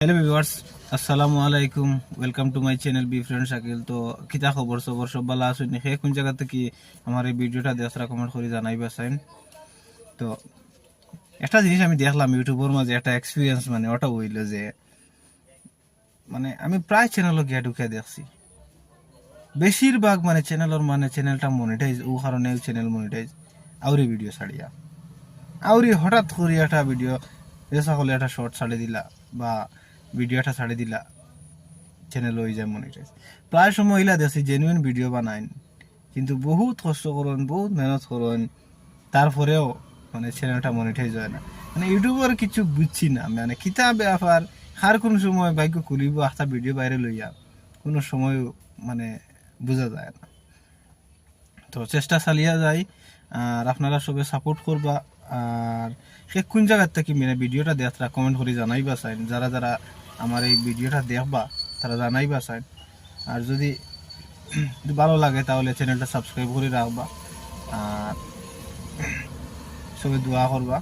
Hello viewers, আসসালামু আলাইকুম। Welcome to my channel be friend Shakil. তো কিতা খবর সবর সব ভালো আছেন? কোন জায়গা থেকে আমার এই ভিডিওটা দেখার কমেন্ট করে জানাইবা চাইন। তো একটা জিনিস আমি দেখলাম ইউটিউবের মাঝে, একটা এক্সপিরিয়েন্স, মানে ওটা হইল যে মানে আমি প্রায় চ্যানেলও গিয়া ঢুকে দেখছি, বেশিরভাগ মানে চ্যানেলটা মনিটাইজ, ও কারণে চ্যানেল মনিটাইজ আউরি ভিডিও ছাড়িয়া আউরি হঠাৎ করে একটা ভিডিও এসা হলে একটা শর্ট ছাড়ে দিলা বা ভিডিওটা ছাড়ে দিলা, চ্যানেল হয়ে যায় মনিটাইজ। প্রায় সময় ইলা দেখছি জেনুইন ভিডিও বানাইন, কিন্তু বহুত কষ্ট করুন, বহুত মেহনত করুন, তারপরেও মানে চ্যানেলটা মনিটাইজ হয় না। মানে ইউটিউবের কিছু বুঝছি না, মানে কিতাব ব্যাপার। আর কোন সময় ভাগ্য খুলিব একটা ভিডিও বাইরে লইয়া কোনো সময় মানে বোঝা যায় না। তো চেষ্টা চালিয়ে যাই, আর আপনারা সবাই সাপোর্ট করবা। আর সে কোন জায়গার থেকে মানে ভিডিওটা দেখা কমেন্ট করে জানাইবা চাইন, যারা যারা আমার এই ভিডিওটা দেখবা তারা জানাইবা চাইন। আর যদি ভালো লাগে তাহলে চ্যানেলটা সাবস্ক্রাইব করে রাখবা, আর সবাই দোয়া করবা।